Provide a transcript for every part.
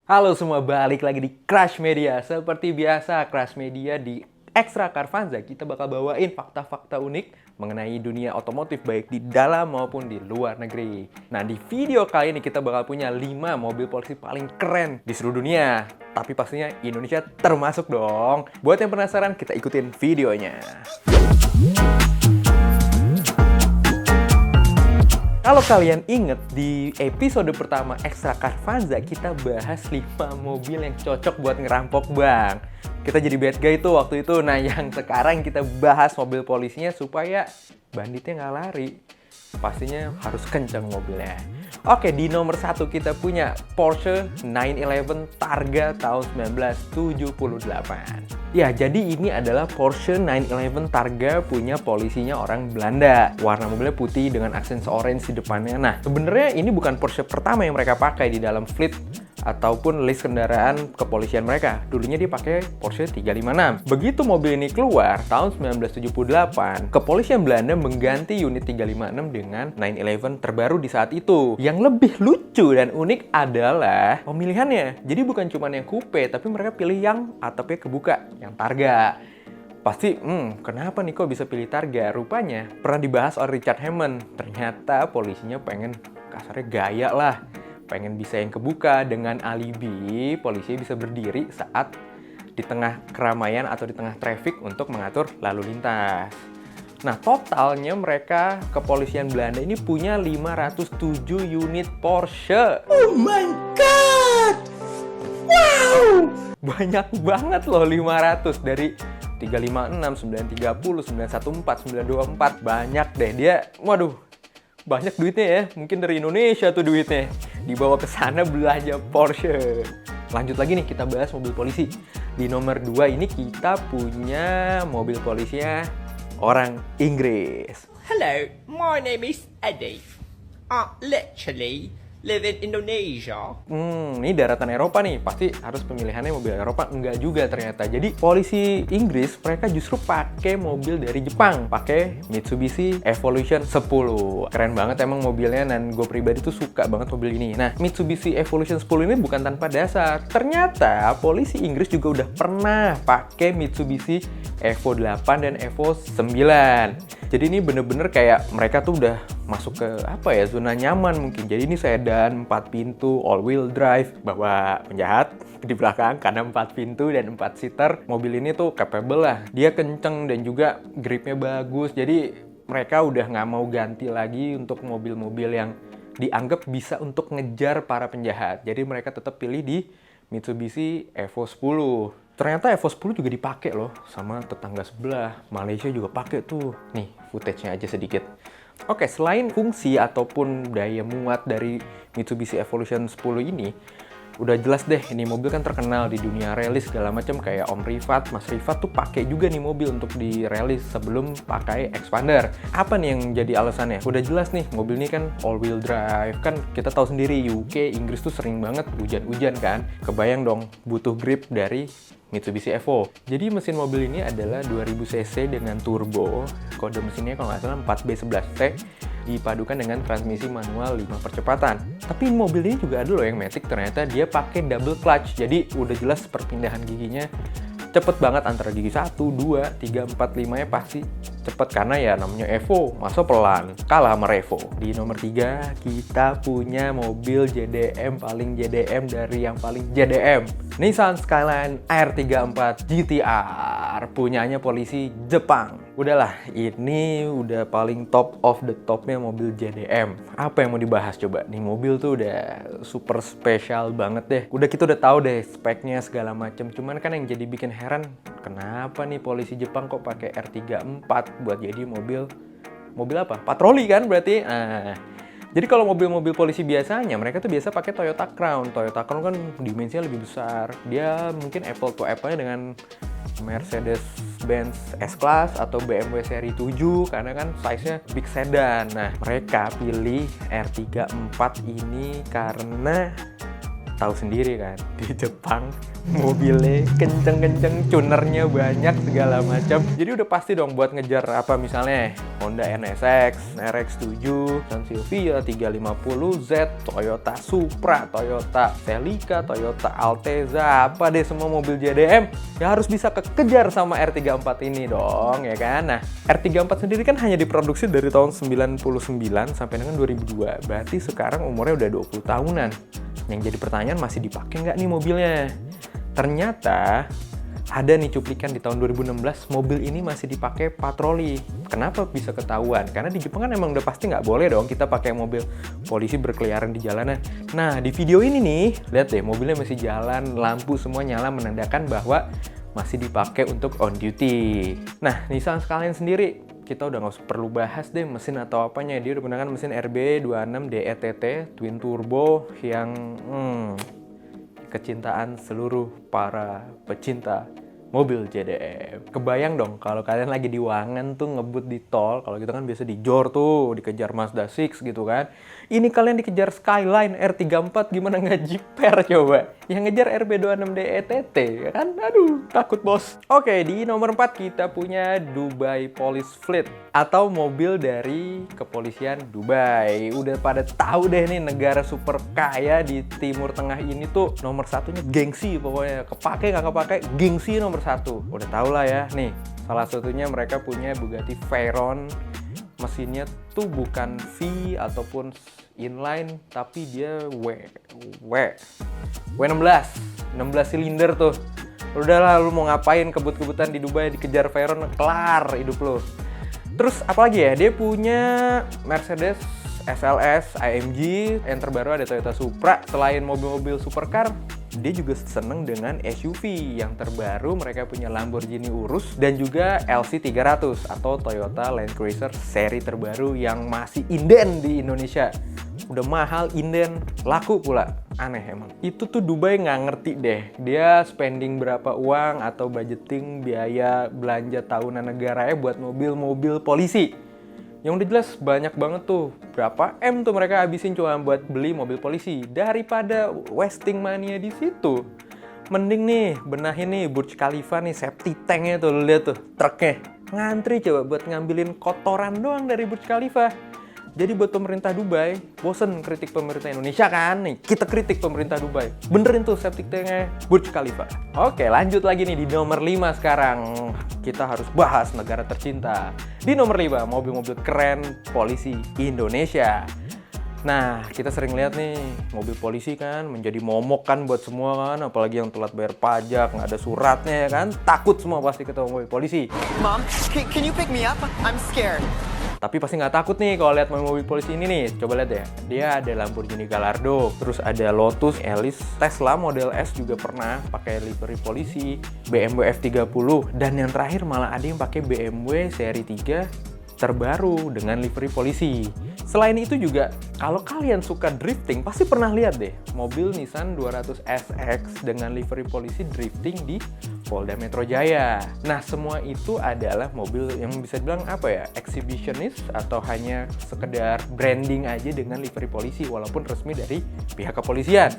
Halo semua, balik lagi di Crash Media. Seperti biasa, Crash Media di Extra Carvanza kita bakal bawain fakta-fakta unik mengenai dunia otomotif baik di dalam maupun di luar negeri. Nah, di video kali ini kita bakal punya 5 mobil polisi paling keren di seluruh dunia. Tapi pastinya Indonesia termasuk dong. Buat yang penasaran, kita ikutin videonya. Kalau kalian inget, di episode pertama Extra Carvanza kita bahas 5 mobil yang cocok buat ngerampok bank. Kita jadi bad guy tuh waktu itu. Nah, yang sekarang kita bahas mobil polisinya supaya banditnya nggak lari. Pastinya harus kenceng mobilnya. Oke, di nomor 1 kita punya Porsche 911 Targa tahun 1978. Ya, jadi ini adalah Porsche 911 Targa punya polisinya orang Belanda. Warna mobilnya putih dengan aksen orange di depannya. Nah, sebenarnya ini bukan Porsche pertama yang mereka pakai di dalam fleet ataupun list kendaraan kepolisian mereka. Dulunya dia pakai Porsche 356. Begitu mobil ini keluar tahun 1978, kepolisian Belanda mengganti unit 356 dengan 911 terbaru di saat itu. Yang lebih lucu dan unik adalah pemilihannya. Jadi bukan cuma yang coupe, tapi mereka pilih yang atapnya kebuka, yang Targa. Pasti, kenapa nih kok bisa pilih Targa? Rupanya pernah dibahas oleh Richard Hammond. Ternyata polisinya pengen kasarnya gaya lah. Pengen bisa yang kebuka dengan alibi polisi bisa berdiri saat di tengah keramaian atau di tengah traffic untuk mengatur lalu lintas. Nah, totalnya mereka kepolisian Belanda ini punya 507 unit Porsche. Oh my god! Wow! Banyak banget loh 500 dari 356, 930, 914, 924. Banyak deh dia. Waduh, banyak duitnya ya. Mungkin dari Indonesia tuh duitnya. Dibawa ke sana belanja Porsche. Lanjut lagi nih, kita bahas mobil polisi. Di nomor 2 ini kita punya mobil polisinya orang Inggris. Hello, my name is Eddie. I literally live in Indonesia. Ini daratan Eropa nih, pasti harus pemilihannya mobil Eropa. Enggak juga ternyata. Jadi polisi Inggris mereka justru pakai mobil dari Jepang, pakai Mitsubishi Evolution 10. Keren banget emang mobilnya, dan gue pribadi tuh suka banget mobil ini. Nah, Mitsubishi Evolution 10 ini bukan tanpa dasar. Ternyata polisi Inggris juga udah pernah pakai Mitsubishi Evo 8 dan Evo 9. Jadi ini bener-bener kayak mereka tuh udah masuk ke zona nyaman mungkin. Jadi ini sedan 4 pintu, all wheel drive, bawa penjahat di belakang karena 4 pintu dan 4 seater. Mobil ini tuh capable lah. Dia kenceng dan juga gripnya bagus. Jadi mereka udah nggak mau ganti lagi untuk mobil-mobil yang dianggap bisa untuk ngejar para penjahat. Jadi mereka tetap pilih di Mitsubishi Evo 10. Ternyata Evo 10 juga dipakai loh sama tetangga sebelah. Malaysia juga pakai tuh. Nih, footage-nya aja sedikit. Oke, selain fungsi ataupun daya muat dari Mitsubishi Evolution 10 ini, udah jelas deh, ini mobil kan terkenal di dunia rally segala macam, kayak Om Rifat, Mas Rifat tuh pakai juga nih mobil untuk di rally sebelum pakai expander. Apa nih yang jadi alasannya? Udah jelas nih, mobil ini kan all wheel drive. Kan kita tahu sendiri UK, Inggris tuh sering banget hujan-hujan kan. Kebayang dong butuh grip dari Mitsubishi Evo. Jadi mesin mobil ini adalah 2000 cc dengan turbo. Kode mesinnya kalau nggak salah 4B11T, dipadukan dengan transmisi manual 5 percepatan. Tapi mobil ini juga ada loh yang matic, ternyata dia pakai double clutch. Jadi udah jelas perpindahan giginya cepet banget antara gigi 1, 2, 3, 4, 5 nya pasti cepet karena ya namanya Evo, masa pelan, kalah sama Revo. Di nomor 3 kita punya mobil JDM paling JDM dari yang paling JDM. Nissan Skyline R34 GTR, punyanya polisi Jepang. Udahlah, ini udah paling top of the topnya mobil JDM. Apa yang mau dibahas coba? Nih mobil tuh udah super spesial banget deh. Udah kita udah tahu deh speknya segala macam. Cuman kan yang jadi bikin heran, kenapa nih polisi Jepang kok pakai R34 buat jadi mobil apa? Patroli kan berarti. Jadi kalau mobil-mobil polisi biasanya, mereka tuh biasa pakai Toyota Crown. Toyota Crown kan dimensinya lebih besar. Dia mungkin apple to apple dengan Mercedes-Benz S-Class atau BMW seri 7 karena kan size-nya big sedan. Nah, mereka pilih R34 ini karena Tahu sendiri kan, di Jepang mobilnya kenceng-kenceng, tunernya banyak segala macam. Jadi udah pasti dong buat ngejar apa misalnya Honda NSX, RX-7, dan Silvia 350Z, Toyota Supra, Toyota Celica, Toyota Altezza, apa deh semua mobil JDM ya harus bisa kekejar sama R34 ini dong, ya kan? Nah, R34 sendiri kan hanya diproduksi dari tahun 99 sampai dengan 2002. Berarti sekarang umurnya udah 20 tahunan. Yang jadi pertanyaan, masih dipakai nggak nih mobilnya? Ternyata ada nih cuplikan di tahun 2016 mobil ini masih dipakai patroli. Kenapa bisa ketahuan? Karena di Jepang kan emang udah pasti nggak boleh dong kita pakai mobil polisi berkeliaran di jalanan. Nah, di video ini nih, lihat deh mobilnya masih jalan, lampu semua nyala menandakan bahwa masih dipakai untuk on duty. Nah, Nissan sekalian sendiri, kita udah nggak usah perlu bahas deh mesin atau apanya. Dia udah menggunakan mesin RB26 DETT twin turbo yang kecintaan seluruh para pecinta mobil JDM. Kebayang dong kalau kalian lagi di Wangen tuh ngebut di tol, kalau gitu kan biasa di Jor tuh, dikejar Mazda 6 gitu kan. Ini kalian dikejar Skyline R34, gimana nggak jiper coba? Yang ngejar RB26 DETT, ya kan? Aduh, takut bos. Oke, di nomor 4 kita punya Dubai Police Fleet, atau mobil dari kepolisian Dubai. Udah pada tahu deh nih, negara super kaya di Timur Tengah ini tuh nomor satunya gengsi pokoknya. Kepake nggak kepake, gengsi nomor satu. Udah tau lah ya, nih salah satunya mereka punya Bugatti Veyron. Mesinnya tuh bukan V ataupun inline, tapi dia W16 silinder tuh. Udahlah, lu mau ngapain kebut-kebutan di Dubai dikejar Veyron, kelar hidup lu. Terus apalagi ya, dia punya Mercedes SLS, AMG, yang terbaru ada Toyota Supra. Selain mobil-mobil supercar, dia juga seneng dengan SUV. Yang terbaru mereka punya Lamborghini Urus dan juga LC300 atau Toyota Land Cruiser seri terbaru yang masih inden di Indonesia. Udah mahal, inden, laku pula. Aneh emang. Itu tuh Dubai nggak ngerti deh. Dia spending berapa uang atau budgeting biaya belanja tahunan negaranya buat mobil-mobil polisi. Yang udah jelas banyak banget tuh. Berapa M tuh mereka habisin cuma buat beli mobil polisi. Daripada wasting money di situ, mending nih benahin nih Burj Khalifa nih, safety tanknya tuh, lu lihat tuh truknya. Ngantri coba buat ngambilin kotoran doang dari Burj Khalifa. Jadi buat pemerintah Dubai, bosen kritik pemerintah Indonesia kan? Nih, kita kritik pemerintah Dubai. Benerin tuh safety tanknya Burj Khalifa. Oke, lanjut lagi nih di nomor 5 sekarang. Kita harus bahas negara tercinta. Di nomor 5, mobil-mobil keren polisi Indonesia. Nah, kita sering lihat nih, mobil polisi kan menjadi momok kan buat semua kan. Apalagi yang telat bayar pajak, nggak ada suratnya ya kan. Takut semua pasti ketemu mobil polisi. Mom, can you pick me up? I'm scared. Tapi pasti nggak takut nih kalau lihat mobil polisi ini nih. Coba lihat ya, dia ada Lamborghini Gallardo, terus ada Lotus Elise, Tesla Model S juga pernah pakai livery polisi, BMW F30, dan yang terakhir malah ada yang pakai BMW seri 3 terbaru dengan livery polisi. Selain itu juga, kalau kalian suka drifting, pasti pernah lihat deh mobil Nissan 200 SX dengan livery polisi drifting di Polda Metro Jaya. Nah, semua itu adalah mobil yang bisa dibilang apa ya, exhibitionist atau hanya sekedar branding aja dengan livery polisi walaupun resmi dari pihak kepolisian.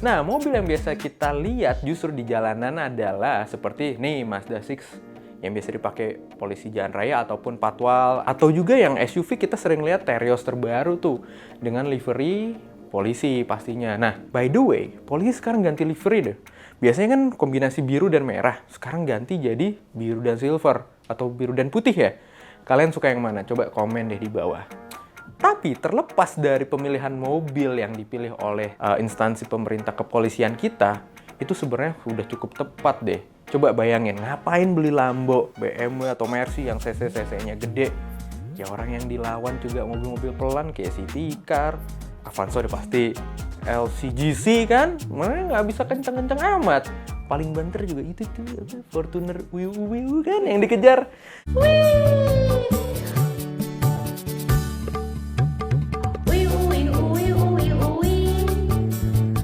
Nah, mobil yang biasa kita lihat justru di jalanan adalah seperti nih Mazda 6 yang biasa dipakai polisi jalan raya ataupun patwal, atau juga yang SUV kita sering lihat Terios terbaru tuh dengan livery polisi pastinya. Nah, by the way, polisi sekarang ganti livery deh. Biasanya kan kombinasi biru dan merah, sekarang ganti jadi biru dan silver atau biru dan putih ya. Kalian suka yang mana? Coba komen deh di bawah. Tapi terlepas dari pemilihan mobil yang dipilih oleh instansi pemerintah kepolisian kita, itu sebenarnya udah cukup tepat deh. Coba bayangin, ngapain beli Lambo, BMW, atau Mercy yang cc-cc-nya gede? Ya orang yang dilawan juga mobil-mobil pelan kayak City Car, Avanza udah pasti, LCGC kan? Mana nggak bisa kenceng-kenceng amat. Paling banter juga itu tuh, Fortuner Wiu kan yang dikejar.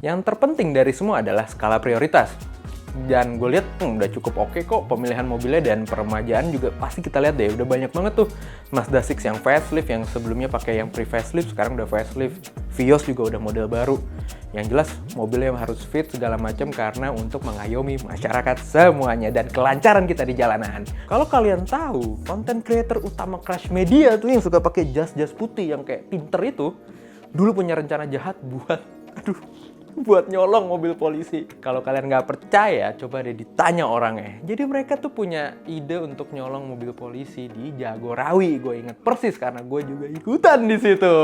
Yang terpenting dari semua adalah skala prioritas. Dan gue lihat udah cukup oke kok pemilihan mobilnya, dan peremajaan juga pasti kita lihat deh udah banyak banget tuh. Mazda 6 yang facelift, yang sebelumnya pakai yang pre-facelift, sekarang udah facelift. Vios juga udah model baru. Yang jelas mobilnya harus fit segala macam karena untuk mengayomi masyarakat semuanya dan kelancaran kita di jalanan. Kalau kalian tahu, konten creator utama Crash Media tuh yang suka pakai jas-jas putih yang kayak pinter itu, dulu punya rencana jahat buat nyolong mobil polisi. Kalau kalian nggak percaya, coba deh ditanya orangnya. Jadi mereka tuh punya ide untuk nyolong mobil polisi di Jagorawi. Gue inget persis karena gue juga ikutan di situ.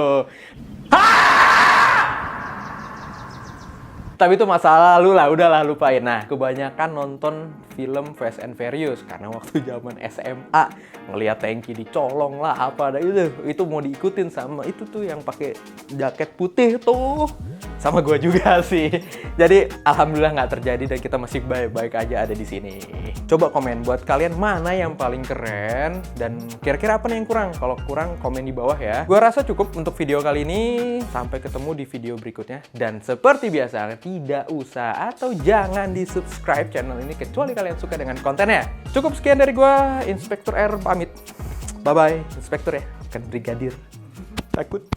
Tapi itu masa lalu lah, udahlah lupain. Nah, kebanyakan nonton film Fast and Furious karena waktu zaman SMA ngelihat tanki dicolong lah apa ada itu mau diikutin sama itu tuh yang pakai jaket putih tuh. Sama gue juga sih. Jadi alhamdulillah nggak terjadi dan kita masih baik-baik aja ada di sini. Coba komen buat kalian mana yang paling keren dan kira-kira apa nih yang kurang. Kalau kurang komen di bawah ya. Gue rasa cukup untuk video kali ini. Sampai ketemu di video berikutnya. Dan seperti biasa tidak usah atau jangan di subscribe channel ini kecuali kalian suka dengan kontennya. Cukup sekian dari gue, Inspektur R pamit. Bye bye, Inspektur ya, kan brigadir. Takut.